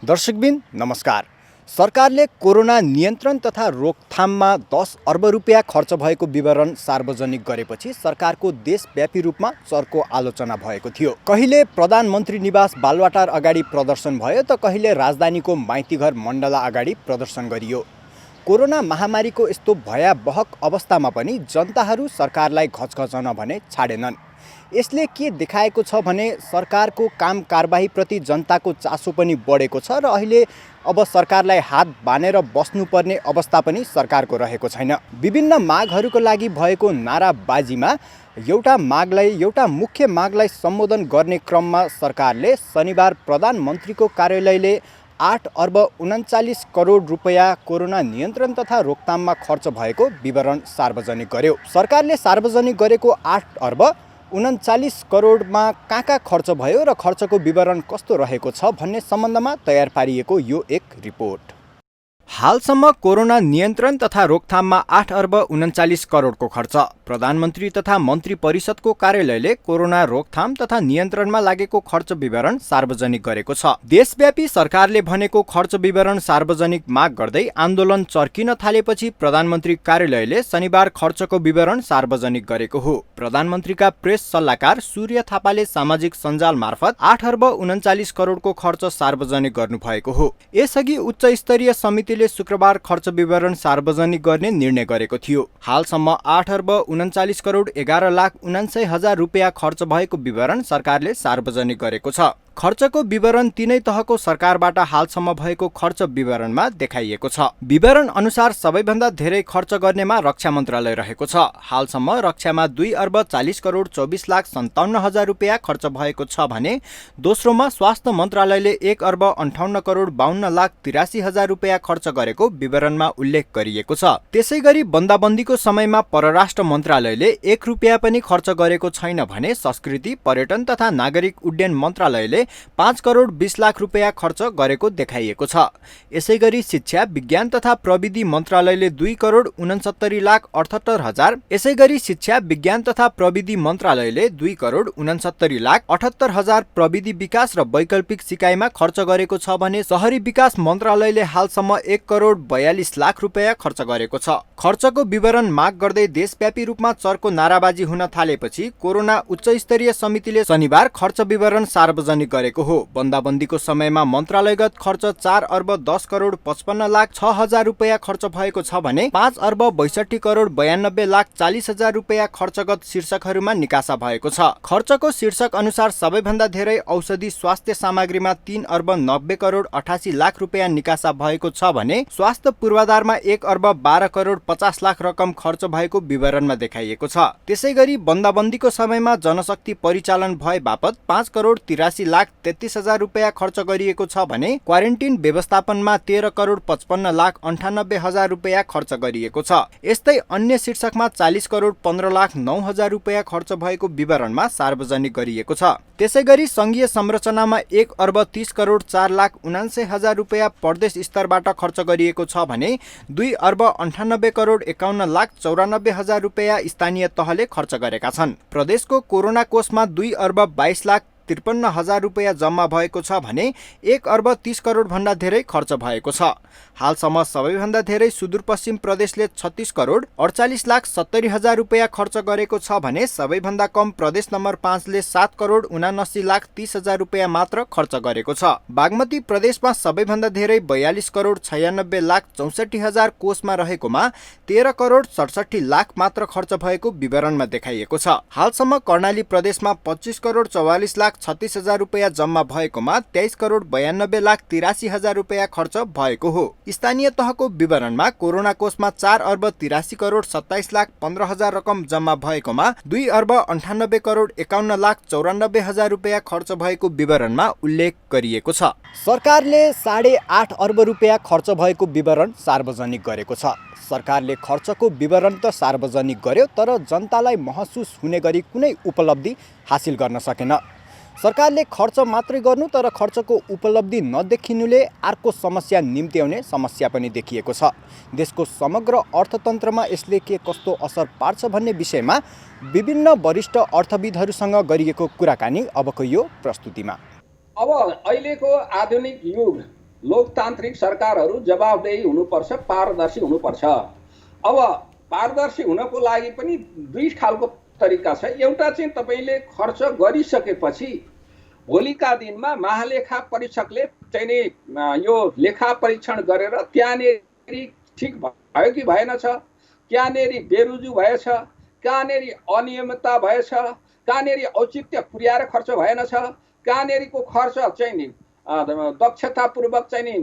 दर्शकबिन नमस्कार। सरकारले कोरोना नियन्त्रण तथा रोकथाममा 10 अर्ब रुपियाँ खर्च भएको विवरण सार्वजनिक गरेपछि सरकारको देशव्यापी रूपमा चर्को आलोचना भएको थियो। कहिले प्रधानमन्त्री निवास बालुवाटार अगाडि प्रदर्शन भयो त कहिले राजधानीको माइतीघर मण्डला अगाडि प्रदर्शन गरियो। कोरोना महामारीको यस्तो भयावह अवस्थामा पनि जनताहरू सरकारलाई घचघचाउन भने छाडेनन्। यसले के देखाएको छ भने सरकारको काम कारबाहीप्रति जनताको चासो पनि बढेको छ र अहिले अब सरकारलाई हात बानेर बस्नुपर्ने अवस्था पनि सरकारको रहेको छैन। विभिन्न मागहरूको लागि भएको नाराबाजीमा एउटा मुख्य मागलाई सम्बोधन गर्ने क्रममा सरकारले शनिबार प्रधानमन्त्रीको कार्यालयले 8 अर्ब 39 करोड रुपैयाँ कोरोना नियन्त्रण तथा रोकथाममा खर्च भएको विवरण सार्वजनिक गर्यो। सरकारले सार्वजनिक गरेको 8 अर्ब 39 करोडमा कहाँ खर्च भयो र खर्चको विवरण कस्तो रहेको छ भन्ने सम्बन्धमा तयार पारिएको यो एक रिपोर्ट। हालसम्म कोरोना नियन्त्रण तथा रोकथाममा 8 अर्ब 39 करोडको खर्च। प्रधानमन्त्री तथा मन्त्री परिषदको कार्यालयले कोरोना रोकथाम तथा नियन्त्रणमा लागेको खर्च विवरण सार्वजनिक गरेको छ। देशव्यापी सरकारले भनेको खर्च विवरण सार्वजनिक माग गर्दै आन्दोलन चर्किन थालेपछि प्रधानमन्त्री कार्यालयले शनिबार खर्चको विवरण सार्वजनिक गरेको हो। प्रधानमन्त्रीका प्रेस सल्लाहकार सूर्य थापाले सामाजिक सञ्जाल मार्फत 8 अर्ब 39 करोडको खर्च सार्वजनिक गर्नुभएको हो। यसअघि उच्च स्तरीय समितिले शुक्रबार खर्च विवरण सार्वजनिक गर्ने निर्णय गरेको थियो। हालसम्म 8 अर्ब 39 करोड 11,79,000 रुपियाँ खर्च भएको विवरण सरकारले सार्वजनिक गरेको छ। खर्चको विवरण तीनै तहको सरकारबाट हालसम्म भएको खर्च विवरणमा देखाइएको छ। विवरण अनुसार सबैभन्दा धेरै खर्च गर्नेमा रक्षा मन्त्रालय रहेको छ। हालसम्म रक्षामा 2 अर्ब 40 करोड 24,57,000 रुपियाँ खर्च भएको छ भने दोस्रोमा स्वास्थ्य मन्त्रालयले 1 अर्ब 58 करोड 52,83,000 रुपियाँ खर्च गरेको विवरणमा उल्लेख गरिएको छ। त्यसैगरी बन्दाबन्दीको समयमा परराष्ट्र मन्त्रालयले 1 रुपियाँ पनि खर्च गरेको छैन भने संस्कृति, पर्यटन तथा नागरिक उड्डयन मन्त्रालयले सरकारले 5 करोड 20 लाख रुपियाँ खर्च गरेको देखाइएको छ। यसैगरी शिक्षा, विज्ञान तथा प्रविधि मन्त्रालयले 2 करोड 69 लाख 78 हजार, यसैगरी शिक्षा, विज्ञान तथा प्रविधि मन्त्रालयले 2 करोड 69 लाख 78 हजार प्रविधि विकास र वैकल्पिक सिकाइमा खर्च गरेको छ भने शहरी विकास मन्त्रालयले हालसम्म 1 करोड 42 लाख रुपियाँ खर्च गरेको छ। खर्चको विवरण माग गर्दै देशव्यापी रूपमा चर्को नाराबाजी हुन थालेपछि कोरोना उच्च स्तरीय समितिले शनिबार खर्च विवरण सार्वजनिक गरेको हो। बन्दाबन्दीको समयमा मन्त्रालयगत खर्च 4 अर्ब 10 करोड 55 लाख 6 हजार रुपियाँ खर्च भएको छ भने 5 अर्ब 62 करोड 92 लाख 40 हजार रुपियाँ खर्चगत शीर्षकहरूमा निकासा भएको छ। खर्चको शीर्षक अनुसार सबैभन्दा धेरै औषधि स्वास्थ्य सामग्रीमा 3 अर्ब 90 करोड 88 लाख रुपियाँ निकासा भएको छ भने स्वास्थ्य पूर्वाधारमा 1 अर्ब 12 करोड 50 लाख रकम खर्च भएको विवरणमा देखाइएको छ। त्यसैगरी बन्दाबन्दीको समयमा जनशक्ति परिचालन भए बापत 5 करोड 83 लाख 33 हजार रुपियाँ खर्च गरिएको छ भने क्वारेन्टिन व्यवस्थापनमा 13 करोड 55 लाख 98 हजार रुपियाँ खर्च गरिएको छ। यस्तै अन्य शीर्षकमा 40 करोड 15 लाख 9 हजार रुपियाँ खर्च भएको विवरणमा सार्वजनिक गरिएको छ। त्यसैगरी संघीय संरचनामा 1 अर्ब 30 करोड 4 लाख 79 हजार रुपियाँ प्रदेश स्तरबाट खर्च गरिएको छ भने 2 अर्ब 98 करोड 51 लाख 94 हजार रुपियाँ स्थानीय तहले खर्च गरेका छन्। प्रदेशको कोरोना कोषमा 2 अर्ब 22 लाख 53 हजार रुपियाँ जम्मा भएको छ भने 1 अर्ब 30 करोड भन्दा धेरै खर्च भएको छ। हालसम्म सबैभन्दा धेरै सुदूरपश्चिम प्रदेशले 36 करोड 48 लाख 70 हजार रुपियाँ खर्च गरेको छ भने सबैभन्दा कम प्रदेश नम्बर 5 ले 7 करोड 79 लाख 30 हजार रुपियाँ मात्र खर्च गरेको छ। बागमती प्रदेशमा सबैभन्दा धेरै 42 करोड 96 लाख 64 हजार कोषमा रहेकोमा 13 करोड 67 लाख मात्र खर्च भएको विवरणमा देखाइएको छ। हालसम्म कर्णाली प्रदेशमा 25 करोड 44 लाख 36 हजार रुपियाँ जम्मा भएकोमा 23 करोड 92 लाख 83 हजार रुपियाँ खर्च भएको हो। स्थानीय तहको विवरणमा कोरोना कोषमा 4 अर्ब 83 करोड 27 लाख 15 हजार रकम जम्मा भएकोमा 2 अर्ब 98 करोड 51 लाख 94 हजार रुपियाँ खर्च भएको विवरणमा उल्लेख गरिएको छ। सरकारले 8.5 अर्ब रुपियाँ खर्च भएको विवरण सार्वजनिक गरेको छ। सरकारले खर्चको विवरण त सार्वजनिक गर्यो, तर जनतालाई महसुस हुने गरी कुनै उपलब्धि हासिल गर्न सकेन। सरकारले खर्च मात्रै गर्नु तर खर्चको उपलब्धि नदेखिनुले अर्को समस्या निम्त्याउने समस्या पनि देखिएको छ। देशको समग्र अर्थतन्त्रमा यसले के कस्तो असर पार्छ भन्ने विषयमा विभिन्न वरिष्ठ अर्थविदहरूसँग गरिएको कुराकानी अबको यो प्रस्तुतिमा। अब अहिलेको आधुनिक युग लोकतान्त्रिक सरकारहरू जवाबदेही हुनुपर्छ, पारदर्शी हुनुपर्छ। अब पारदर्शी हुनको लागि पनि दुई खालको तरिका छ। एउटा चाहिँ तपाईले खर्च गरिसकेपछि भोलिका दिनमा महालेखा परीक्षकले चाहिँ नि यो लेखा परीक्षण गरेर त्यहाँनेरि ठिक भयो कि भएन छ, कहाँनेरि बेरुजु भएछ, कहाँनेरि अनियमितता भएछ, कहाँनेरि औचित्य पुर्याएर खर्च भएन छ, कहाँनेरिको खर्च चाहिँ नि दक्षतापूर्वक चाहिँ नि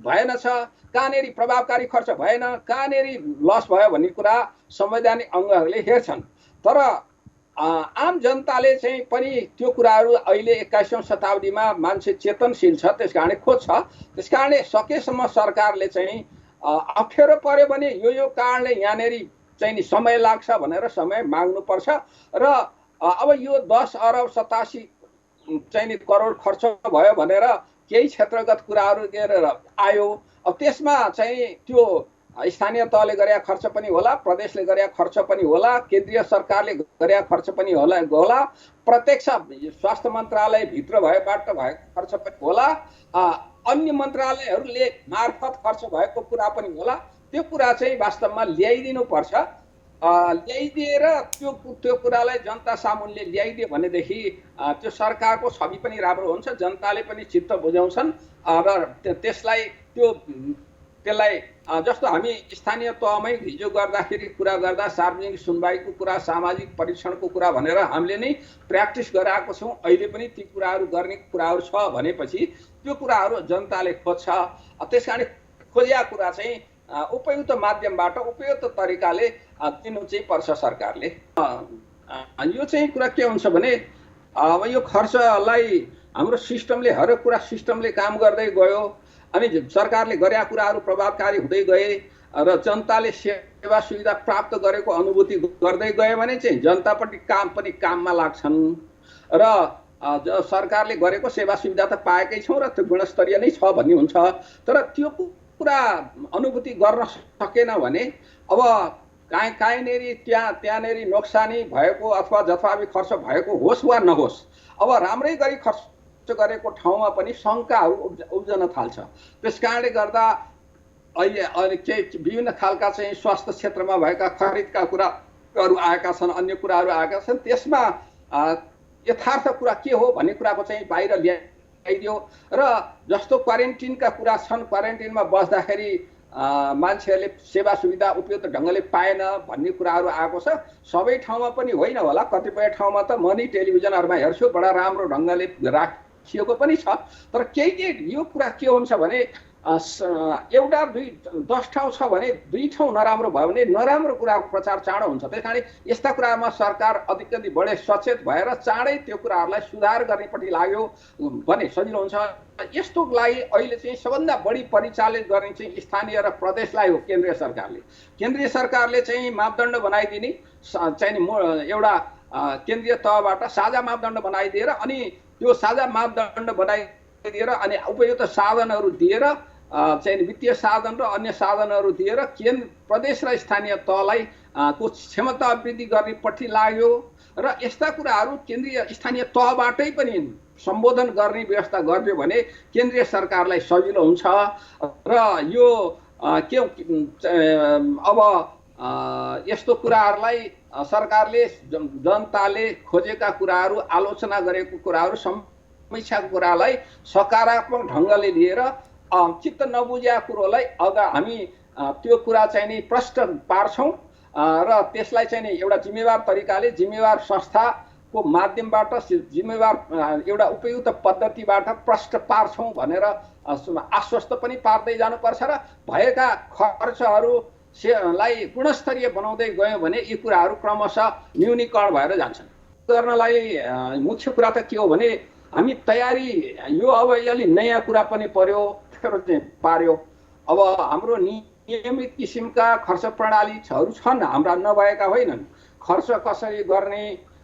भएन छ, कहाँनेरि प्रभावकारी खर्च भएन, कहाँनेरि लस भयो भन्ने कुरा संवैधानिक अङ्गहरूले हेर्छन्। तर आम जनताले चाहिँ पनि त्यो कुराहरू अहिले 21औं शताब्दीमा मान्छे चेतनशील छ, त्यसकारणले खोज्छ। त्यसकारणले सकेसम्म सरकारले चाहिँ अप्ठ्यारो पर्यो भने यो कारणले यहाँनेरि चाहिँ नि समय लाग्छ भनेर समय माग्नुपर्छ। र अब यो 10 अर्ब 87 चाहिँ नि करोड खर्च भयो भनेर केही क्षेत्रगत कुराहरू गरेर आयो। अब त्यसमा चाहिँ त्यो स्थानीय तहले गरेका खर्च पनि होला, प्रदेशले गरेका खर्च पनि होला, केन्द्रीय सरकारले गरेका खर्च पनि होला, प्रत्यक्ष स्वास्थ्य मन्त्रालय भित्र भएबाट भएको खर्च पनि होला, अन्य मन्त्रालयहरूले मार्फत खर्च भएको कुरा पनि होला। त्यो कुरा चाहिँ वास्तवमा ल्याइदिनु पर्छ। ल्याइदिएर त्यो कुरालाई जनता सामुन्ने ल्याइदियो भनेदेखि त्यो सरकारको छवि पनि राम्रो हुन्छ, जनताले पनि चित्त बुझाउँछन् र त्यसलाई जस्तो हामी स्थानीय तहमै हिजो गर्दाखेरि कुरा गर्दा सार्वजनिक सुनवाईको कुरा, सामाजिक परीक्षणको कुरा भनेर हामीले नै प्र्याक्टिस गराएको छौँ। अहिले पनि ती कुराहरू गर्ने कुराहरू छ भनेपछि त्यो कुराहरू जनताले खोज्छ। त्यसकारण खोजेका कुरा चाहिँ उपयुक्त माध्यमबाट उपयुक्त तरिकाले दिनु चाहिँ पर्छ सरकारले। यो चाहिँ कुरा के हुन्छ भने अब यो खर्चलाई हाम्रो सिस्टमले हरेक कुरा सिस्टमले काम गर्दै गयो अनि सरकारले गरेका कुराहरू प्रभावकारी हुँदै गए र जनताले सेवा सुविधा प्राप्त गरेको अनुभूति गर्दै गयो भने चाहिँ जनतापट्टि काम पनि काममा लाग्छन् र सरकारले गरेको सेवा सुविधा त पाएकै छौँ र त्यो गुणस्तरीय नै छ भन्ने हुन्छ। तर त्यो कुरा अनुभूति गर्न सकेन भने अब कहीँनेरि त्यहाँनेरि नोक्सानी भएको अथवा जथाभावी खर्च भएको होस् वा नहोस्, अब राम्रै गरी खर्च गरेको ठाउँमा पनि शङ्काहरू उब्जन थाल्छ। त्यस कारणले गर्दा अहिले केही विभिन्न खालका चाहिँ स्वास्थ्य क्षेत्रमा भएका खरिदका कुराहरू आएका छन्, अन्य कुराहरू आएका छन्। त्यसमा यथार्थ कुरा के हो भन्ने कुराको चाहिँ बाहिर ल्याइदियो र जस्तो क्वारेन्टिनका कुरा छन्, क्वारेन्टिनमा बस्दाखेरि मान्छेहरूले सेवा सुविधा उपयुक्त ढङ्गले पाएन भन्ने कुराहरू आएको छ। सबै ठाउँमा पनि होइन होला, कतिपय ठाउँमा त म नि टेलिभिजनहरूमा हेर्छु बडा राम्रो ढङ्गले राखिएको पनि छ। तर केही यो कुरा के हुन्छ भने एउटा 10 ठाउँ छ भने 2 ठाउँ नराम्रो भयो भने नराम्रो कुराको प्रचार चाँडो हुन्छ। त्यस कारण यस्ता कुरामा सरकार अलिकति बढी सचेत भएर चाँडै त्यो कुराहरूलाई सुधार गर्नेपट्टि लाग्यो भने सजिलो हुन्छ। यस्तो लागि अहिले चाहिँ सबभन्दा बढी परिचालित गर्ने चाहिँ स्थानीय र प्रदेशलाई हो। केन्द्रीय सरकारले चाहिँ मापदण्ड बनाइदिने चाहिँ एउटा केन्द्रीय तहबाट साझा मापदण्ड बनाइदिएर अनि त्यो साझा मापदण्ड बनाइदिएर अनि उपयुक्त साधनहरू दिएर चाहिँ वित्तीय साधन र अन्य साधनहरू दिएर केन्द्र प्रदेश र स्थानीय तहलाई को क्षमता वृद्धि गर्नेपट्टि लाग्यो र यस्ता कुराहरू केन्द्रीय स्थानीय तहबाटै पनि सम्बोधन गर्ने व्यवस्था गरिदियो भने केन्द्रीय सरकारलाई सजिलो हुन्छ र यो के अब यस्तो कुराहरूलाई सरकारले जनताले खोजेका कुराहरू, आलोचना गरेको कुराहरू, समीक्षाको कुरालाई सकारात्मक ढङ्गले लिएर चित्त नबुझेका कुरोलाई हामी त्यो कुरा चाहिँ नि प्रष्ट पार्छौँ र त्यसलाई चाहिँ नि एउटा जिम्मेवार तरिकाले जिम्मेवार संस्थाको माध्यमबाट जिम्मेवार एउटा उपयुक्त पद्धतिबाट प्रष्ट पार्छौँ भनेर आश्वस्त पनि पार्दै जानुपर्छ र भएका खर्चहरू लाई गुणस्तरीय बनाउँदै गयौँ भने यी कुराहरू क्रमशः न्यूनीकरण भएर जान्छन्। गर्नलाई मुख्य कुरा त के हो भने हामी तयारी यो अब अलि नयाँ कुरा पनि पार्यो। अब हाम्रो नियमित किसिमका खर्च प्रणालीहरू छन्, हाम्रा नभएका होइनन्। खर्च कसरी गर्ने,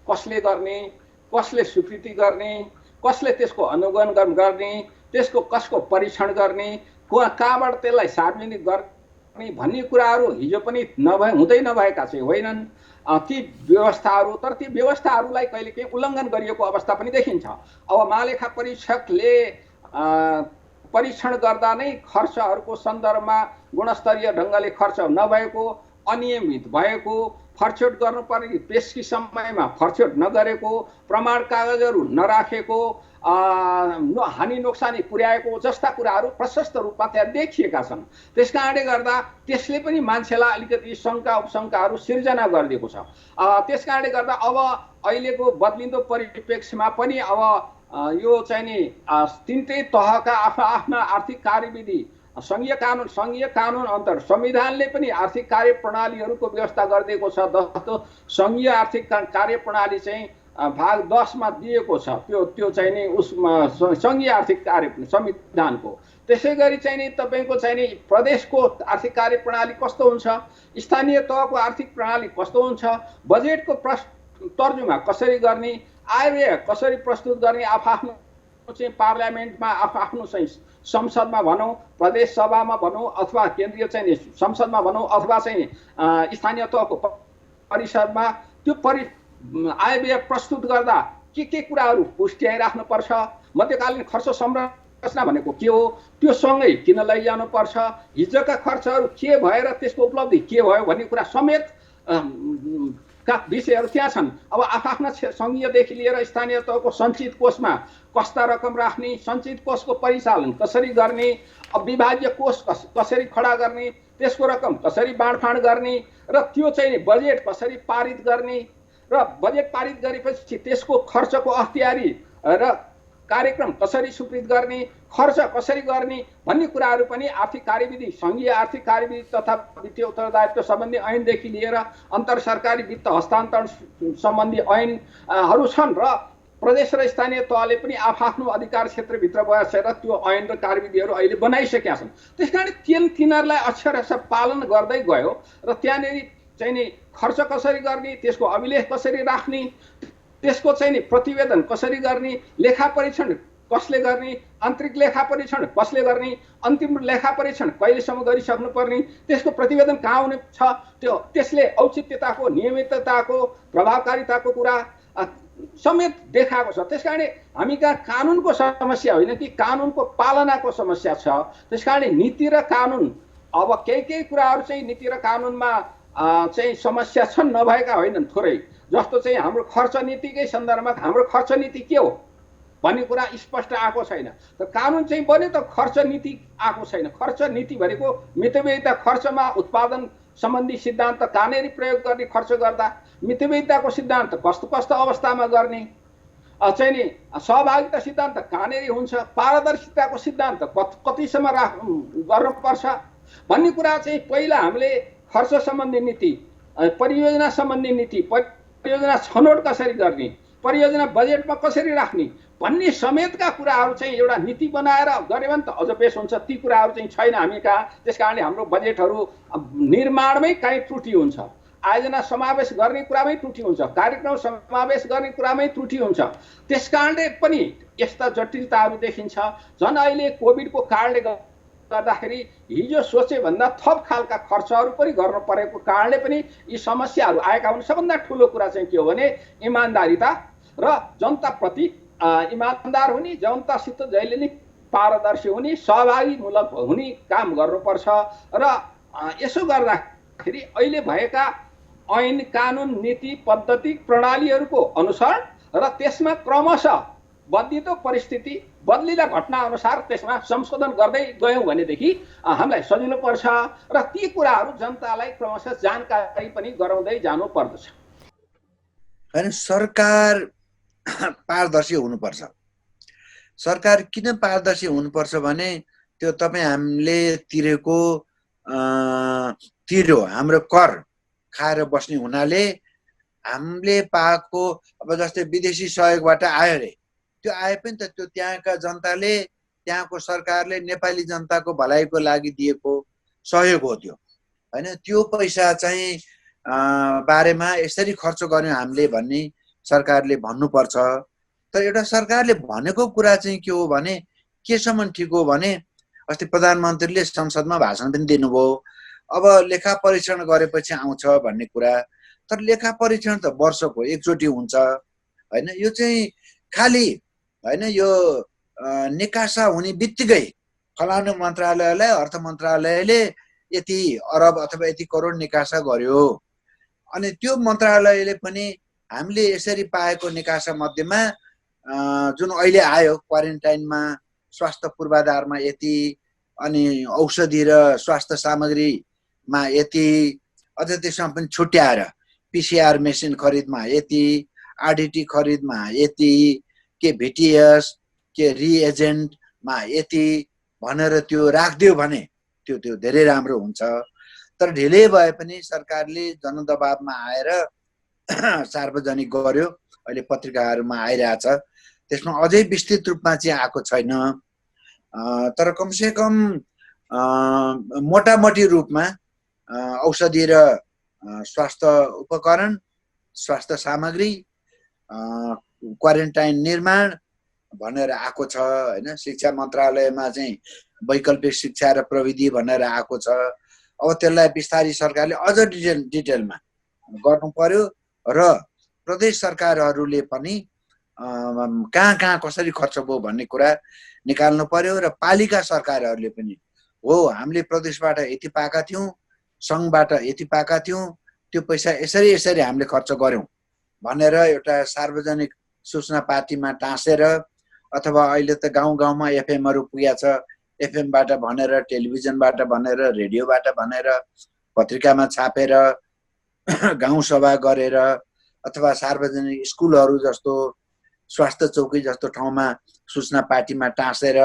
कसले स्वीकृति गर्ने, कसले त्यसको अनुगमन गर्ने, कसको परीक्षण गर्ने, कहाँबाट त्यसलाई सार्वजनिक गर्ने भन्ने कुराहरू हिजो पनि हुँदै नभएका चाहिँ होइनन् ती व्यवस्थाहरू। तर ती व्यवस्थाहरूलाई कहिलेकाहीँ उल्लङ्घन गरिएको अवस्था पनि देखिन्छ। अब महालेखा परीक्षकले परीक्षण गर्दा नै खर्चहरूको सन्दर्भमा गुणस्तरीय ढङ्गले खर्च नभएको, अनियमित भएको, फर्चोट गर्नुपर्ने पेशकी समयमा फर्चोट नगरेको, प्रमाण कागजहरू नराखेको, हानि नोक्सानी पुर्याएको जस्ता कुराहरू प्रशस्त रूपमा त्यहाँ देखिएका छन्। त्यस कारणले गर्दा त्यसले पनि मान्छेलाई अलिकति शङ्का उपशङ्काहरू सिर्जना गरिदिएको छ। त्यस कारणले गर्दा अब अहिलेको बदलिँदो परिप्रेक्ष्यमा पनि अब यो चाहिँ नि तिनटै तहका आफ्ना आर्थिक कार्यविधि, सङ्घीय कानुन अन्तर संविधानले पनि आर्थिक कार्यप्रणालीहरूको व्यवस्था गरिदिएको छ। जस्तो सङ्घीय आर्थिक कार्यप्रणाली चाहिँ भाग 10 मा दिएको छ, त्यो चाहिँ नि उसमा सङ्घीय आर्थिक कार्य संविधानको। त्यसै गरी चाहिँ नि तपाईँको चाहिँ नि प्रदेशको आर्थिक कार्यप्रणाली कस्तो हुन्छ, स्थानीय तहको आर्थिक प्रणाली कस्तो हुन्छ, बजेटको तर्जुमा कसरी गर्ने, आयव्यय कसरी प्रस्तुत गर्ने, आफ्नो चाहिँ पार्लियामेन्टमा आफ्नो चाहिँ संसदमा भनौँ, प्रदेश सभामा भनौँ अथवा केन्द्रीय चाहिँ संसदमा भनौँ अथवा चाहिँ स्थानीय तहको परिषदमा त्यो आयव्यय प्रस्तुत गर्दा के कुराहरू पुष्ट्याइराख्नुपर्छ, मध्यकालीन खर्च संरचना भनेको के हो, त्यो सँगै किन लैजानुपर्छ, हिजोका खर्चहरू के भएर त्यसको उपलब्धि के भयो भन्ने कुरा समेत का विषयहरू त्यहाँ छन्। अब आफ्ना सङ्घीयदेखि लिएर स्थानीय तहको सञ्चित कोषमा कस्ता रकम राख्ने, सञ्चित कोषको परिचालन कसरी गर्ने, विभाज्य कोष कसरी खडा गर्ने, त्यसको रकम कसरी बाँडफाँड गर्ने र त्यो चाहिँ बजेट कसरी पारित गर्ने र बजेट पारित गरेपछि त्यसको खर्चको अख्तियारी र कार्यक्रम कसरी स्वीकृत गर्ने, खर्च कसरी गर्ने भन्ने कुराहरू पनि आर्थिक कार्यविधि, सङ्घीय आर्थिक कार्यविधि तथा वित्तीय उत्तरदायित्व सम्बन्धी ऐनदेखि लिएर अन्तर सरकारी वित्त हस्तान्तरण सम्बन्धी ऐनहरू छन् र प्रदेश र स्थानीय तहले पनि आफ्नो अधिकार क्षेत्रभित्र बसेर त्यो ऐन र कार्यविधिहरू अहिले बनाइसकेका छन्। त्यसकारण तिनीहरूलाई अक्षरशः पालन गर्दै गयो र त्यहाँनिर चाहिँ नि खर्च कसरी गर्ने, त्यसको अभिलेख कसरी राख्ने, त्यसको चाहिँ नि प्रतिवेदन कसरी गर्ने, लेखा परीक्षण कसले गर्ने, आन्तरिक लेखा परीक्षण कसले गर्ने, अन्तिम लेखा परीक्षण कहिलेसम्म गरिसक्नुपर्ने, त्यसको प्रतिवेदन कहाँ हुने छ, त्यसले औचित्यताको, नियमितताको, प्रभावकारिताको कुरा समेत देखाएको छ। त्यसकारण हामी कहाँ कानुनको समस्या होइन कि कानुनको पालनाको समस्या छ। त्यसकारण नीति र कानुन, अब केही कुराहरू चाहिँ नीति र कानुनमा चाहिँ समस्या छन्, नभएका होइनन् थोरै। जस्तो चाहिँ हाम्रो खर्च नीतिकै सन्दर्भमा हाम्रो खर्च नीति के हो भन्ने कुरा स्पष्ट आएको छैन। त कानुन चाहिँ बन्यो त खर्च नीति आएको छैन। खर्च नीति भनेको मितव्ययिता, खर्चमा उत्पादन सम्बन्धी सिद्धान्त कहाँनेरि प्रयोग गर्ने, खर्च गर्दा मितव्ययिताको सिद्धान्त कस्तो कस्तो अवस्थामा गर्ने, चाहिँ नि सहभागिता सिद्धान्त कहाँनेरि हुन्छ, पारदर्शिताको सिद्धान्त कतिसम्म गर्नुपर्छ भन्ने कुरा चाहिँ पहिला हामीले खर्च सम्बन्धी नीति, परियोजना सम्बन्धी नीति, परियोजना छनौट कसरी गर्ने, परियोजना बजेटमा कसरी राख्ने भन्ने समेतका कुराहरू चाहिँ एउटा नीति बनाएर गऱ्यो भने त अझ बेस हुन्छ। ती कुराहरू चाहिँ छैन हामी कहाँ। त्यस कारणले हाम्रो बजेटहरू निर्माणमै काहीँ त्रुटि हुन्छ, आयोजना समावेश गर्ने कुरामै त्रुटि हुन्छ, कार्यक्रम समावेश गर्ने कुरामै त्रुटि हुन्छ। त्यस कारणले पनि यस्ता जटिलताहरू देखिन्छ। झन् अहिले कोभिडको कारणले गर्दाखेरि हिजो सोचे भन्दा थप खालका खर्चहरू पनि गर्नु परेको कारणले पनि यी समस्याहरू आएका हुन्। सबभन्दा ठुलो कुरा चाहिँ के हो भने इमान्दारिता र जनताप्रति इमान्दार हुने, जनतासित जहिले नै पारदर्शी हुने, सहभागीमूलक हुने काम गर्नुपर्छ। र यसो गर्दाखेरि अहिले भएका ऐन, कानुन, नीति, पद्धति, प्रणालीहरूको अनुसरण र त्यसमा क्रमशः बदलिदो परिस्थिति, बदलिला घटना अनुसार त्यसमा संशोधन गर्दै गयौँ भनेदेखि हामीलाई सजिलो पर्छ र ती कुराहरू जनतालाई क्रमशः जानकारी पनि गराउँदै जानु पर्दछ। हैन, सरकार पारदर्शी हुनुपर्छ। सरकार किन पारदर्शी हुनुपर्छ भने त्यो तपाईँ हामीले तिरेको तिरो, हाम्रो कर खाएर बस्ने हुनाले हामीले पाएको, अब जस्तै विदेशी सहयोगबाट आयो अरे, त्यो आए पनि त त्यो त्यहाँका जनताले, त्यहाँको सरकारले नेपाली जनताको भलाइको लागि दिएको सहयोग हो त्यो, हैन। त्यो पैसा चाहिँ बारेमा यसरी खर्च गर्यौँ हामीले भन्ने सरकारले भन्नुपर्छ। तर एउटा सरकारले भनेको कुरा चाहिँ के हो भने केसम्म ठिक हो भने अस्ति प्रधानमन्त्रीले संसदमा भाषण पनि दिनुभयो, अब लेखा परीक्षण गरेपछि आउँछ भन्ने कुरा। तर लेखा परीक्षण त वर्षको एकचोटि हुन्छ, हैन। यो चाहिँ खालि, हैन, यो निकासा हुने बित्तिकै फलानु मन्त्रालयलाई, अर्थ मन्त्रालयले यति अरब अथवा यति करोड निकासा गर्यो, अनि त्यो मन्त्रालयले पनि हामीले यसरी पाएको निकासा मध्येमा जुन अहिले आयो क्वारेन्टाइनमा, स्वास्थ्य पूर्वाधारमा यति, अनि औषधि र स्वास्थ्य सामग्रीमा यति, अझ त्यसमा पनि छुट्याएर पिसिआर मेसिन खरिदमा यति, आरडिटी खरिदमा यति, के भिटिएस के रिएजेन्टमा यति भनेर त्यो राखिदियो भने त्यो धेरै राम्रो हुन्छ। तर ढिलै भए पनि सरकारले जनदबावमा आएर सार्वजनिक गर्यो, अहिले पत्रिकाहरूमा आइरहेछ। त्यसमा अझै विस्तृत रूपमा चाहिँ आएको छैन। तर कमसेकम मोटामोटी रूपमा औषधि र स्वास्थ्य उपकरण, स्वास्थ्य सामग्री, क्वारेन्टाइन निर्माण भनेर आएको छ, हैन। शिक्षा मन्त्रालयमा चाहिँ वैकल्पिक शिक्षा र प्रविधि भनेर आएको छ। अब त्यसलाई बिस्तारै सरकारले अझ डिटेलमा गर्नु पर्यो र प्रदेश सरकारहरूले पनि कहाँ कहाँ कसरी खर्च भयो भन्ने कुरा निकाल्नु पर्यो र पालिका सरकारहरूले पनि हो हामीले प्रदेशबाट यति पाएका थियौँ, सङ्घबाट यति पाएका थियौँ, त्यो पैसा यसरी यसरी हामीले खर्च गर्यौँ भनेर एउटा सार्वजनिक सूचना पार्टीमा टाँसेर, अथवा अहिले त गाउँ गाउँमा एफएमहरू पुगेको छ, एफएमबाट भनेर, टेलिभिजनबाट भनेर, रेडियोबाट भनेर, पत्रिकामा छापेर, गाउँ सभा गरेर, अथवा सार्वजनिक स्कुलहरू जस्तो, स्वास्थ्य चौकी जस्तो ठाउँमा सूचना पार्टीमा टाँसेर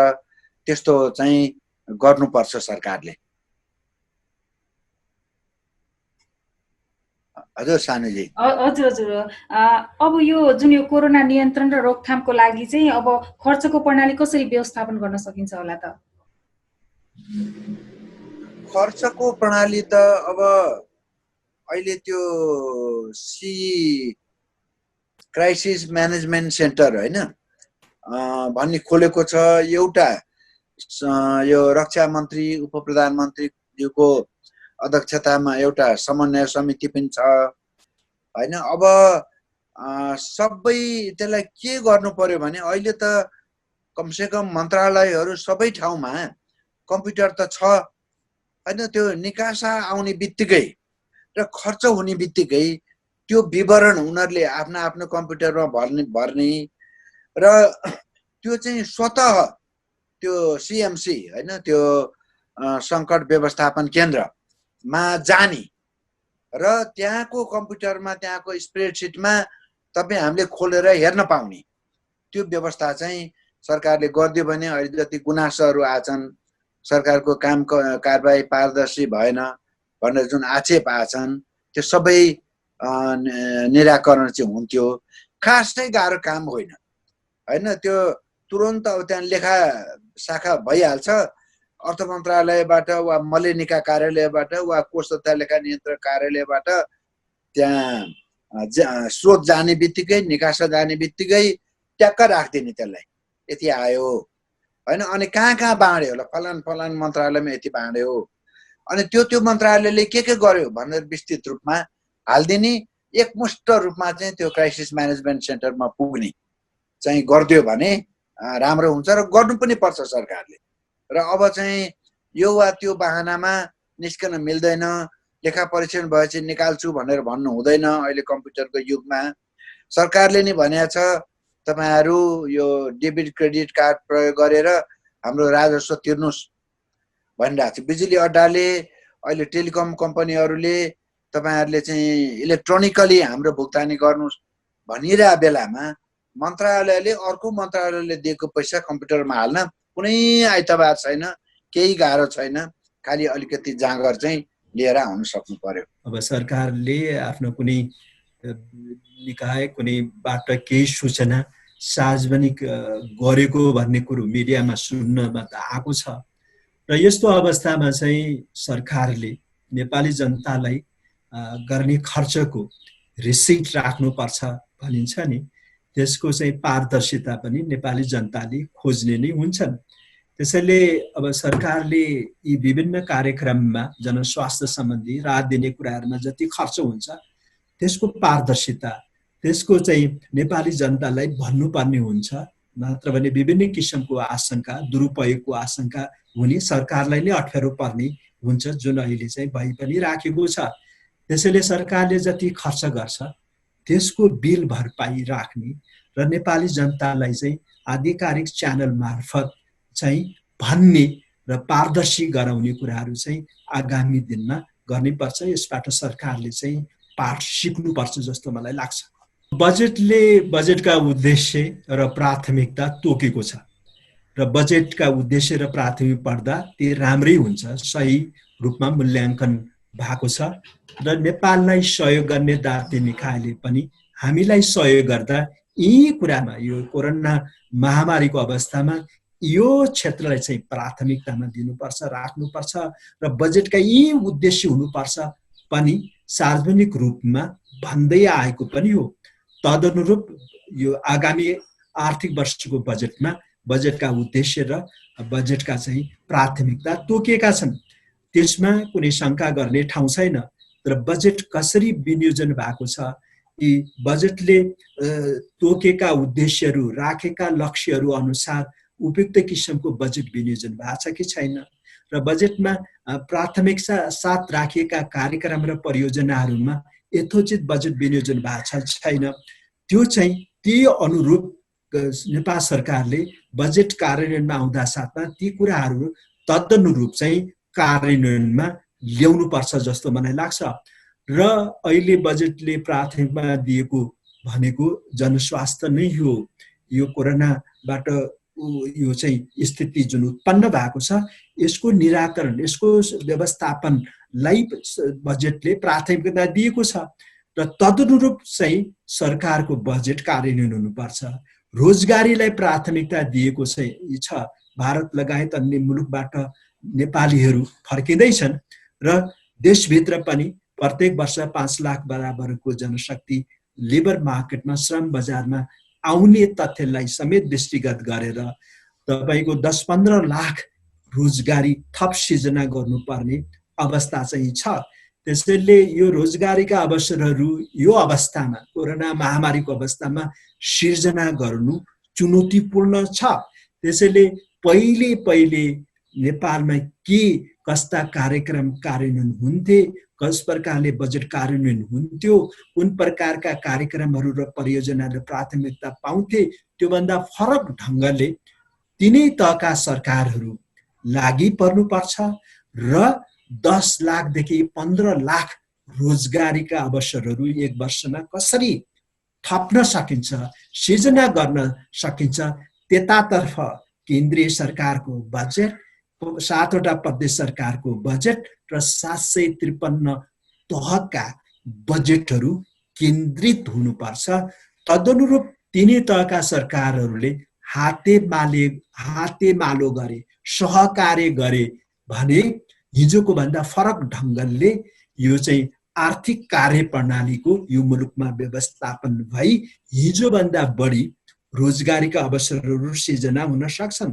त्यस्तो चाहिँ गर्नुपर्छ सरकारले। हजुर सानुजी। हजुर हजुर। अब यो जुन यो कोरोना नियन्त्रण र रोकथामको लागि चाहिँ अब खर्चको प्रणाली कसरी व्यवस्थापन गर्न सकिन्छ होला त? खर्चको प्रणाली त अब अहिले त्यो क्राइसिस म्यानेजमेन्ट सेन्टर होइन भन्ने खोलेको छ। एउटा यो रक्षा मन्त्री उप प्रधानमन्त्रीज्यूको अध्यक्षतामा एउटा समन्वय समिति पनि छ होइन। अब सबै त्यसलाई के गर्नु पर्यो भने अहिले त कमसेकम मन्त्रालयहरू सबै ठाउँमा कम्प्युटर त छ होइन। त्यो निकासा आउने बित्तिकै र खर्च हुने बित्तिकै त्यो विवरण उनीहरूले आफ्नो आफ्नो कम्प्युटरमा भर्ने र त्यो चाहिँ स्वतः त्यो सिएमसी होइन त्यो सङ्कट व्यवस्थापन केन्द्रमा जाने र त्यहाँको कम्प्युटरमा त्यहाँको स्प्रेडसिटमा तपाईँ हामीले खोलेर हेर्न पाउने त्यो व्यवस्था चाहिँ सरकारले गरिदियो भने अहिले जति गुनासोहरू आछन्, सरकारको काम कारबाही पारदर्शी भएन भनेर जुन आक्षेप आछन् त्यो सबै निराकरण चाहिँ हुन्थ्यो। खासै गाह्रो काम होइन होइन। त्यो तुरन्त अब त्यहाँ लेखा शाखा भइहाल्छ। अर्थ मन्त्रालयबाट वा मलेनिका कार्यालयबाट वा कोष तथा लेखा नियन्त्रक कार्यालयबाट त्यहाँ स्रोत जाने बित्तिकै निकासा जाने बित्तिकै ट्याक्क राखिदिने त्यसलाई यति आयो होइन। अनि कहाँ कहाँ बाँड्यो होला, फलान फलान मन्त्रालयमा यति बाँड्यो अनि त्यो मन्त्रालयले के गर्यो भनेर विस्तृत रूपमा हालिदिने। एकमुष्ट रूपमा चाहिँ त्यो क्राइसिस म्यानेजमेन्ट सेन्टरमा पुग्ने चाहिँ गरिदियो भने राम्रो हुन्छ र गर्नु पनि पर्छ सरकारले। र अब चाहिँ यो वा त्यो बहानामा निस्कन मिल्दैन, लेखा परीक्षण भएपछि निकाल्छु भनेर भन्नु हुँदैन। अहिले कम्प्युटरको युगमा सरकारले नै भनेको छ तपाईँहरू यो डेबिट क्रेडिट कार्ड प्रयोग गरेर हाम्रो राजस्व तिर्नुहोस् भनिरहेको छ। बिजुली अड्डाले अहिले टेलिकम कम्पनीहरूले तपाईँहरूले चाहिँ इलेक्ट्रोनिकली हाम्रो भुक्तानी गर्नुहोस् भनिरहेको बेलामा मन्त्रालयले अर्को मन्त्रालयले दिएको पैसा कम्प्युटरमा हाल्न कुनै आइतबार छैन, केही गाह्रो छैन, खालि अलिकति जाँगर चाहिँ लिएर आउन सक्नु पर्यो। अब सरकारले आफ्नो कुनै निकाय कुनैबाट केही सूचना सार्वजनिक गरेको भन्ने कुरो मिडियामा सुन्नमा त आएको छ र यस्तो अवस्थामा चाहिँ सरकारले नेपाली जनतालाई गर्ने खर्चको रिसिट राख्नुपर्छ भनिन्छ नि, त्यसको चाहिँ पारदर्शिता पनि नेपाली जनताले खोज्ने नै हुन्छन्। त्यसैले अब सरकारले यी विभिन्न कार्यक्रममा जनस्वास्थ्य सम्बन्धी राहत दिने कुराहरूमा जति खर्च हुन्छ त्यसको पारदर्शिता, त्यसको चाहिँ नेपाली जनतालाई भन्नुपर्ने हुन्छ। नत्र भने विभिन्न किसिमको आशंका, दुरुपयोगको आशंका हुने सरकारलाई नै अप्ठ्यारो पर्ने हुन्छ, जुन अहिले चाहिँ भइ पनि राखेको छ। त्यसैले सरकारले जति खर्च गर्छ त्यसको बिल भरपाई राख्ने र नेपाली जनतालाई चाहिँ आधिकारिक च्यानल मार्फत चाहिँ भन्ने र पारदर्शी गराउने कुराहरू चाहिँ आगामी दिनमा गर्नुपर्छ। यसबाट सरकारले चाहिँ पाठ सिक्नुपर्छ जस्तो मलाई लाग्छ। बजेटका उद्देश्य र प्राथमिकता तोकेको छ र बजेटका उद्देश्य र प्राथमिक पढ्दा ती राम्रै हुन्छ, सही रूपमा मूल्याङ्कन भएको छ र नेपाललाई सहयोग गर्ने दार्ती निकायले पनि हामीलाई सहयोग गर्दा यी कुरामा यो कोरोना महामारीको अवस्थामा यो क्षेत्रलाई चाहिँ प्राथमिकतामा दिनुपर्छ, राख्नुपर्छ र बजेटका यी उद्देश्य हुनुपर्छ पनि सार्वजनिक रूपमा भन्दै आएको पनि हो। तदनुरूप यो आगामी आर्थिक वर्षको बजेटमा बजेटका उद्देश्य र बजेटका चाहिँ प्राथमिकता तोकिएका छन्। त्यसमा कुनै शङ्का गर्ने ठाउँ छैन। तर बजेट कसरी विनियोजन भएको छ, यी बजेटले तोकेका उद्देश्यहरू, राखेका लक्ष्यहरू अनुसार उपयुक्त किसिमको बजेट विनियोजन भएको छ कि छैन र बजेटमा प्राथमिकता साथ राखिएका कार्यक्रम र परियोजनाहरूमा यथोचित बजेट विनियोजन भएको छ छैन, त्यो चाहिँ त्यही अनुरूप नेपाल सरकारले बजेट कार्यान्वयनमा आउँदा साथमा ती कुराहरू तदनुरूप चाहिँ कार्यान्वयनमा ल्याउनुपर्छ जस्तो मलाई लाग्छ। र अहिले बजेटले प्राथमिकता दिएको भनेको जनस्वास्थ्य नै हो। यो कोरोनाबाट यो चाहिँ स्थिति जुन उत्पन्न भएको छ यसको निराकरण, यसको व्यवस्थापनलाई बजेटले प्राथमिकता दिएको छ र तदनुरूप चाहिँ सरकारको बजेट कार्यान्वयन हुनुपर्छ। रोजगारीलाई प्राथमिकता दिएको छ। भारत लगायत अन्य मुलुकबाट नेपालीहरू फर्किँदैछन् र देशभित्र पनि प्रत्येक वर्ष 5 लाख बराबरको जनशक्ति लेबर मार्केटमा श्रम बजारमा आउने तथ्यलाई समेत दृष्टिगत गरेर तपाईको 10-15 लाख रोजगारी थप सिर्जना गर्नुपर्ने अवस्था चाहिँ छ। त्यसैले यो रोजगारीका अवसरहरू यो अवस्थामा कोरोना महामारीको अवस्थामा सिर्जना गर्नु चुनौतीपूर्ण छ। त्यसैले पहिले नेपालमा के कस्ता कार्यक्रम कार्यान्वयन हुन्थे, कस प्रकारले बजेट कार्यान्वयन हुन्थ्यो, कुन प्रकारका कार्यक्रमहरू र परियोजनाले प्राथमिकता पाउँथे, त्योभन्दा फरक ढङ्गले तिनै तहका सरकारहरू लागि पर्नुपर्छ र 10 लाखदेखि 15 लाख रोजगारीका अवसरहरू एक वर्षमा कसरी थप्न सकिन्छ, सिर्जना गर्न सकिन्छ, त्यतातर्फ केन्द्रीय सरकारको बजेट, 7वटा प्रदेश सरकारको बजेट र 753 तहका बजेटहरू केन्द्रित हुनुपर्छ। तदनुरूप तिनै तहका सरकारहरूले हातेमालो गरे, सहकार्य गरे भने हिजोको भन्दा फरक ढङ्गले यो चाहिँ आर्थिक कार्यप्रणालीको यो मुलुकमा व्यवस्थापन भई हिजोभन्दा बढी रोजगारीका अवसरहरू सिर्जना हुन सक्छन्।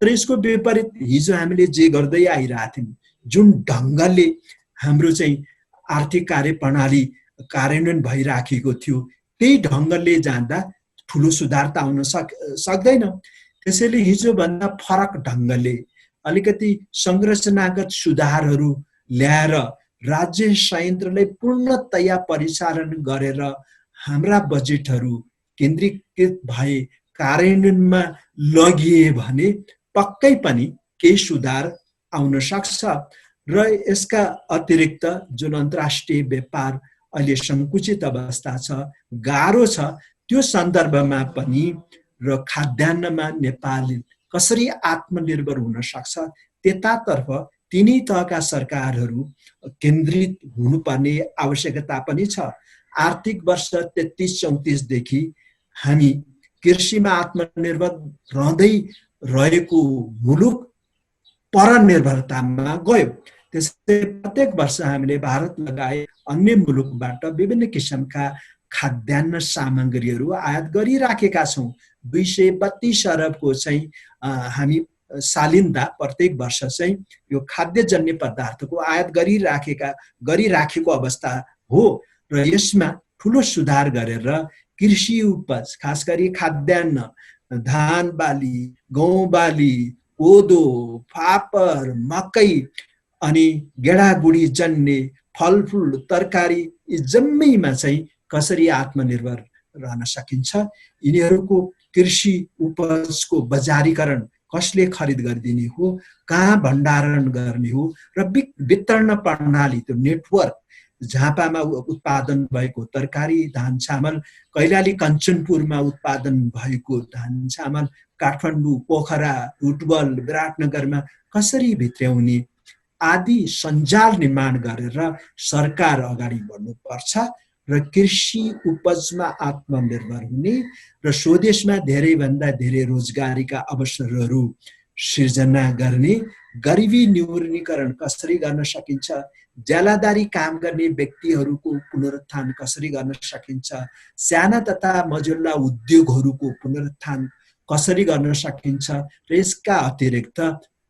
तर यसको विपरीत हिजो हामीले जे गर्दै आइरहेथ्यौँ, जुन ढङ्गले हाम्रो चाहिँ आर्थिक कार्यप्रणाली कार्यान्वयन भइराखेको थियो, त्यही ढङ्गले जाँदा ठुलो सुधार त आउन सक्दैन। त्यसैले हिजोभन्दा फरक ढङ्गले अलिकति संरचनागत सुधारहरू ल्याएर राज्य संयन्त्रलाई पूर्णतया परिचालन गरेर हाम्रा बजेटहरू केन्द्रीकृत भए कार्यान्वयनमा लगिए भने पक्कै पनि केही सुधार आउन सक्छ। र यसका अतिरिक्त जुन अन्तर्राष्ट्रिय व्यापार अहिले सङ्कुचित अवस्था छ, गाह्रो छ, त्यो सन्दर्भमा पनि र खाद्यान्नमा नेपाल कसरी आत्मनिर्भर हुन सक्छ त्यतातर्फ तिनै तहका सरकारहरू केन्द्रित हुनुपर्ने आवश्यकता पनि छ। आर्थिक वर्ष 33-34 देखि हामी कृषिमा आत्मनिर्भर रहँदै रहेको मुलुक परनिर्भरतामा गयो। त्यसै प्रत्येक वर्ष हामीले भारत लगायत अन्य मुलुकबाट विभिन्न किसिमका खाद्यान्न सामग्रीहरू आयात गरिराखेका छौँ। 232 अरबको चाहिँ हामी सालिन्दा प्रत्येक वर्ष चाहिँ यो खाद्यजन्य पदार्थको आयात गरिराखेको अवस्था हो र यसमा ठुलो सुधार गरेर कृषि उपज, खास गरी खाद्यान्न, धान बाली, गहुँ बाली, कोदो, फापर, मकै अनि गेडागुडी जन्ने फलफुल, तरकारी यी जम्मैमा चाहिँ कसरी आत्मनिर्भर रहन सकिन्छ, यिनीहरूको कृषि उपजको बजारीकरण कसले खरिद गरिदिने हो, कहाँ भण्डारण गर्ने हो र वितरण प्रणाली, त्यो नेटवर्क, झापामा उत्पादन भएको तरकारी, धान चामल, कैलाली कञ्चनपुरमा उत्पादन भएको धान चामल काठमाडौँ, पोखरा, रुटबल, विराटनगरमा कसरी भित्र्याउने आदि सञ्जाल निर्माण गरेर सरकार अगाडि बढ्नुपर्छ र कृषि उपजमा आत्मनिर्भर हुने र स्वदेशमा धेरैभन्दा धेरै रोजगारीका अवसरहरू सिर्जना गर्ने, गरिबी न्यूनीकरण कसरी गर्न सकिन्छ, ज्यालादारी काम गर्ने व्यक्तिहरूको पुनरुत्थान कसरी गर्न सकिन्छ, साना तथा मझौला उद्योगहरूको पुनरुत्थान कसरी गर्न सकिन्छ र यसका अतिरिक्त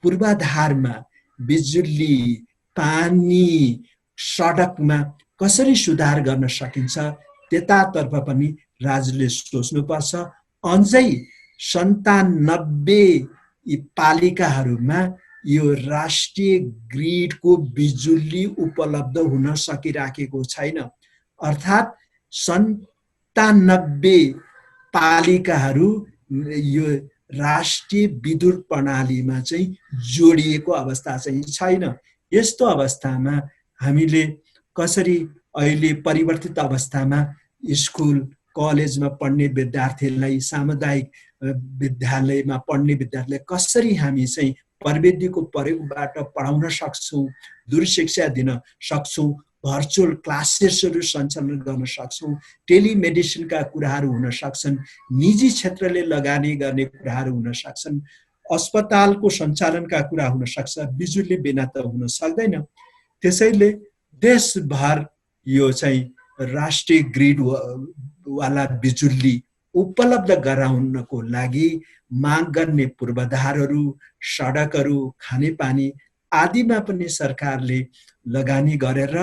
पूर्वाधारमा बिजुली, पानी, सडकमा कसरी सुधार गर्न सकिन्छ त्यतातर्फ पनि राज्यले सोच्नुपर्छ। अझै 97 पालिकाहरूमा यो राष्ट्रिय ग्रिडको बिजुली उपलब्ध हुन सकिराखेको छैन। अर्थात् 97 पालिकाहरू यो राष्ट्रिय विद्युत प्रणालीमा चाहिँ जोडिएको अवस्था चाहिँ छैन। यस्तो अवस्थामा हामीले कसरी अहिले परिवर्तित अवस्थामा स्कुल कलेजमा पढ्ने विद्यार्थीलाई, सामुदायिक विद्यालयमा पढ्ने विद्यार्थीलाई कसरी हामी चाहिँ प्रविधिको प्रयोगबाट पढाउन सक्छौँ, दूरशिक्षा दिन सक्छौँ, भर्चुअल क्लासेसहरू सञ्चालन गर्न सक्छौँ, टेलिमेडिसिनका कुराहरू हुन सक्छन्, निजी क्षेत्रले लगानी गर्ने कुराहरू हुन सक्छन्, अस्पतालको सञ्चालनका कुरा हुन सक्छ, बिजुली बिना त हुन सक्दैन। त्यसैले देशभर यो चाहिँ राष्ट्रिय ग्रिड वाला बिजुली उपलब्ध गराउनको लागि माग गर्ने पूर्वाधारहरू, सडकहरू, खानेपानी आदिमा पनि सरकारले लगानी गरेर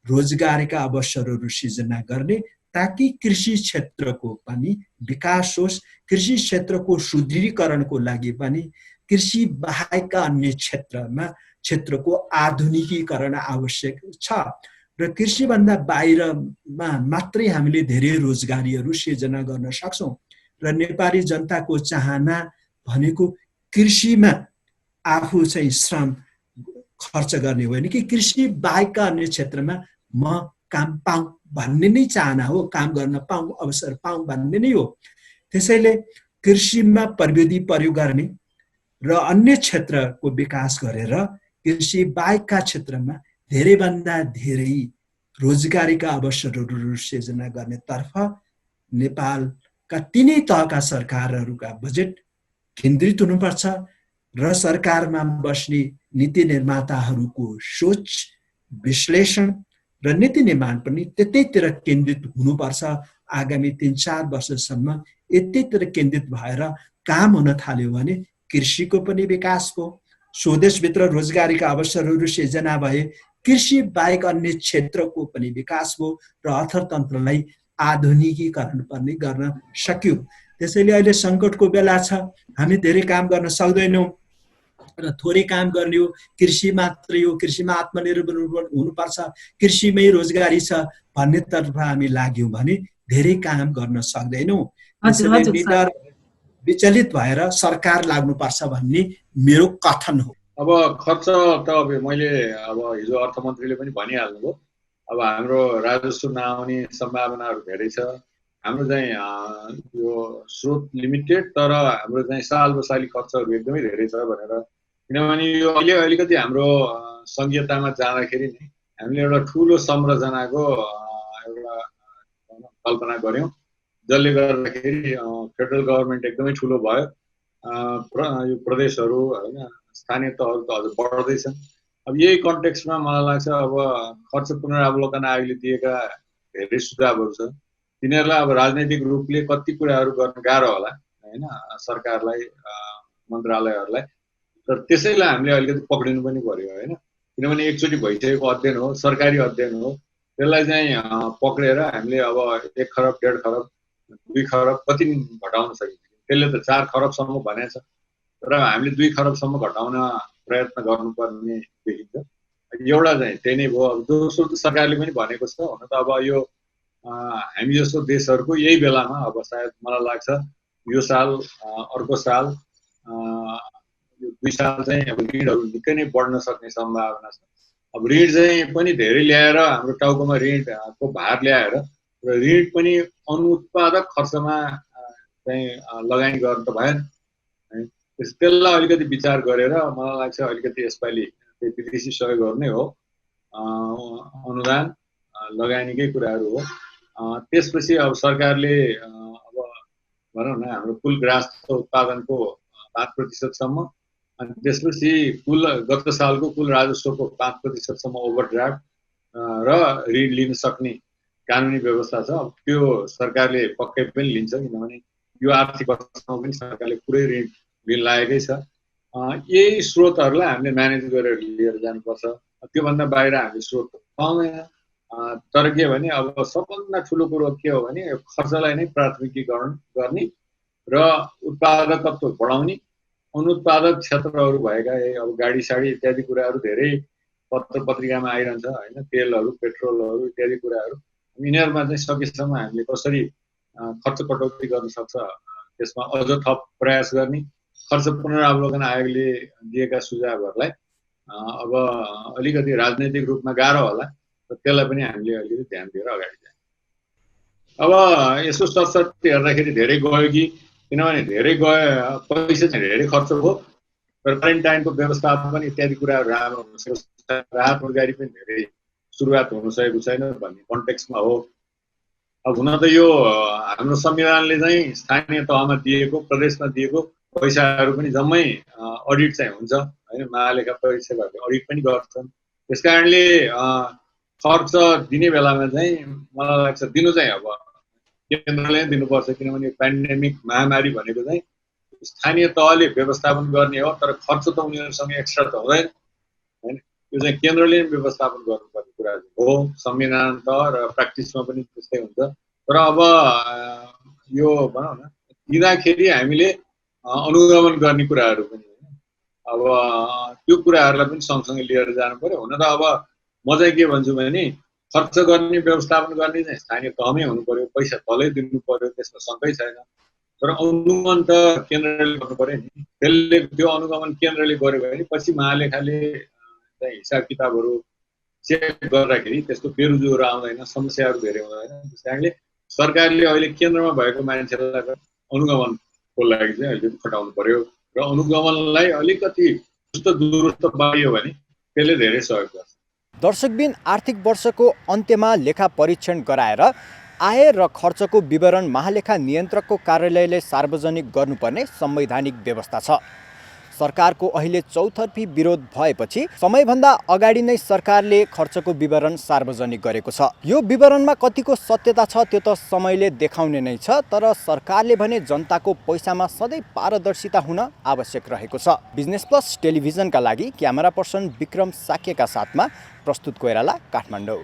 रोजगारीका अवसरहरू सृजना गर्ने, ताकि कृषि क्षेत्रको पनि विकास होस्, कृषि क्षेत्रको सुदृढीकरणको लागि पनि कृषि बाहेकका अन्य क्षेत्रको आधुनिकीकरण आवश्यक छ र कृषिभन्दा बाहिरमा मात्रै हामीले धेरै रोजगारीहरू सिर्जना गर्न सक्छौँ र नेपाली जनताको चाहना भनेको कृषिमा आफू चाहिँ श्रम खर्च गर्ने होइन कि कृषि बाहेकका अन्य क्षेत्रमा म काम पाऊँ भन्ने नै चाहना हो, काम गर्न पाऊँ, अवसर पाऊँ भन्ने नै हो। त्यसैले कृषिमा प्रविधि प्रयोग गर्ने र अन्य क्षेत्रको विकास गरेर कृषि बाहेकका क्षेत्रमा धेरैभन्दा धेरै रोजगारीका अवसरहरू सिर्जना गर्नेतर्फ नेपालका तिनै तहका सरकारहरूका बजेट केन्द्रित हुनुपर्छ र सरकारमा बस्ने नीति निर्माताहरूको सोच, विश्लेषण र नीति निर्माण पनि त्यतैतिर केन्द्रित हुनुपर्छ। आगामी 3-4 वर्षसम्म यतैतिर केन्द्रित भएर काम हुन थाल्यो भने कृषिको पनि विकास भयो, स्वदेशभित्र रोजगारीका अवसरहरू सिर्जना भए, कृषि बाहेक अन्य क्षेत्रको पनि विकास भयो र अर्थतन्त्रलाई आधुनिकीकरण पनि गर्न सक्यो। त्यसैले अहिले सङ्कटको बेला छ, हामी धेरै काम गर्न सक्दैनौँ र थोरै काम गर्ने हो, कृषि मात्रै हो, कृषिमा आत्मनिर्भर हुनुपर्छ, कृषिमै रोजगारी छ भन्नेतर्फ हामी लाग्यौँ भने धेरै काम गर्न सक्दैनौँ। त्यसैले निडर विचलित भएर सरकार लाग्नुपर्छ भन्ने मेरो कथन हो। अब खर्च त अब मैले हिजो अर्थमन्त्रीले पनि भनिहाल्नुभयो, अब हाम्रो राजस्व नआउने सम्भावनाहरू धेरै छ। हाम्रो चाहिँ यो स्रोत लिमिटेड, तर हाम्रो चाहिँ साल बसाली खर्चहरू एकदमै धेरै छ भनेर, किनभने यो अहिले अलिकति हाम्रो सङ्घीयतामा जाँदाखेरि नै हामीले एउटा ठुलो संरचनाको एउटा कल्पना गऱ्यौँ, जसले गर्दाखेरि फेडरल गभर्मेन्ट एकदमै ठुलो भयो, यो प्रदेशहरू होइन स्थानीय तहहरू त अझ बढ्दैछन्। अब यही कन्टेक्स्टमा मलाई लाग्छ अब खर्च पुनरावलोकन आयोगले दिएका धेरै सुझावहरू छ, तिनीहरूलाई अब राजनैतिक रूपले कति कुराहरू गर्न गाह्रो होला होइन सरकारलाई, मन्त्रालयहरूलाई, तर त्यसैलाई हामीले अलिकति पक्रिनु पनि पर्यो होइन, किनभने एकचोटि भइसकेको अध्ययन हो, सरकारी अध्ययन हो, त्यसलाई चाहिँ पक्रेर हामीले अब 1 खरब 1.5 खरब 2 खरब कति घटाउन सकिन्छ। त्यसले त 4 खरबसम्म भनेको छ, तर हामीले 2 खरबसम्म घटाउन प्रयत्न गर्नुपर्ने देखिन्छ। एउटा चाहिँ त्यही नै भयो। अब दोस्रो त सरकारले पनि भनेको छ, हुन त अब यो हामी जस्तो देशहरूको यही बेलामा अब सायद मलाई लाग्छ यो साल अर्को साल यो 2 साल चाहिँ अब ऋणहरू निकै नै बढ्न सक्ने सम्भावना छ। अब ऋण चाहिँ पनि धेरै ल्याएर हाम्रो टाउकोमा ऋणको भार ल्याएर र ऋण पनि अनुत्पादक खर्चमा चाहिँ लगानी गर्न त भएन। त्यसलाई अलिकति विचार गरेर मलाई लाग्छ अलिकति यसपालि विदेशी सहयोगहरू नै हो, अनुदान लगानीकै कुराहरू हो। त्यसपछि अब सरकारले अब भनौँ न हाम्रो कुल ग्राहक उत्पादनको 5% अनि त्यसपछि कुल गत सालको कुल राजस्वको 5% ओभरड्राफ्ट र ऋण लिन सक्ने कानुनी व्यवस्था छ। अब त्यो सरकारले पक्कै पनि लिन्छ, किनभने यो आर्थिक वर्षमा पनि सरकारले पुरै ऋण लिन लागेकै छ। यही स्रोतहरूलाई हामीले म्यानेज गरेर लिएर जानुपर्छ। त्योभन्दा बाहिर हामीले स्रोत पाउँदैन। तर के भने अब सबभन्दा ठुलो कुरो के हो भने खर्चलाई नै प्राथमिकीकरण गर्ने र उत्पादकत्व बढाउने। अनुत्पादक क्षेत्रहरू भएका अब गाडी साडी इत्यादि कुराहरू धेरै पत्र पत्रिकामा आइरहन्छ होइन, तेलहरू पेट्रोलहरू इत्यादि कुराहरू, यिनीहरूमा चाहिँ सकेसम्म हामीले कसरी खर्च कटौती गर्न सक्छ त्यसमा अझ थप प्रयास गर्ने। खर्च पुनरावलोकन आयोगले दिएका सुझावहरूलाई अब अलिकति राजनैतिक रूपमा गाह्रो होला, र त्यसलाई पनि हामीले अलिकति ध्यान दिएर अगाडि जाने। अब यसो सरसर्ती हेर्दाखेरि धेरै गयो कि, किनभने धेरै गयो पैसा चाहिँ धेरै खर्च भयो, तर क्वारेन्टाइनको व्यवस्थापन इत्यादि कुराहरू राम्रो हुन सक्छ, राहत रोजगारी पनि धेरै सुरुवात हुन सकेको छैन भन्ने कन्टेक्स्टमा हो। अब हुन त यो हाम्रो संविधानले चाहिँ स्थानीय तहमा दिएको, प्रदेशमा दिएको पैसाहरू पनि जम्मै अडिट चाहिँ हुन्छ होइन, महालेखा परीक्षकहरूले अडिट पनि गर्छन्। त्यस कारणले खर्च दिने बेलामा चाहिँ मलाई लाग्छ दिनु चाहिँ अब केन्द्रले दिनुपर्छ, किनभने पेन्डेमिक महामारी भनेको चाहिँ स्थानीय तहले व्यवस्थापन गर्ने हो, तर खर्च त उनीहरूसँग एक्स्ट्रा त हुँदैन होइन। यो चाहिँ केन्द्रले व्यवस्थापन गर्नुपर्ने कुरा हो, संविधान त र प्र्याक्टिसमा पनि त्यस्तै हुन्छ। तर अब यो भनौँ न दिँदाखेरि हामीले अनुगमन गर्ने कुराहरू पनि होइन, अब त्यो कुराहरूलाई पनि सँगसँगै लिएर जानु पर्यो। हुन त अब म चाहिँ के भन्छु भने खर्च गर्ने व्यवस्थापन गर्ने चाहिँ स्थानीय तहमै हुनु पर्यो, पैसा तलै दिनु पर्यो, त्यसमा शङ्कै छैन। तर अनुगमन त केन्द्रले गर्नु पर्यो नि। त्यसले त्यो अनुगमन केन्द्रले गर्यो भने पछि महालेखाले चाहिँ हिसाब किताबहरू चेक गर्दाखेरि त्यस्तो बेरुजुहरू आउँदैन, समस्याहरू धेरै हुँदैन। त्यस कारणले सरकारले अहिले केन्द्रमा भएको मान्छेलाई अनुगमनको लागि चाहिँ अहिले खटाउनु पर्यो र अनुगमनलाई अलिकति दुरुस्त पाइयो भने त्यसले धेरै सहयोग गर्छ। दर्शकबिन आर्थिक वर्षको अन्त्यमा लेखा परीक्षण गराएर आय र खर्चको विवरण महालेखा नियन्त्रकको कार्यालयले सार्वजनिक गर्नुपर्ने संवैधानिक व्यवस्था छ। सरकारको अहिले चौतर्फी विरोध भएपछि समयभन्दा अगाडि नै सरकारले खर्चको विवरण सार्वजनिक गरेको छ। यो विवरणमा कतिको सत्यता छ त्यो त समयले देखाउने नै छ, तर सरकारले भने जनताको पैसामा सधैँ पारदर्शिता हुन आवश्यक रहेको छ। बिजनेस प्लस टेलिभिजनका लागि क्यामेरा पर्सन विक्रम साक्यका साथमा प्रस्तुत कोइराला, काठमाडौँ।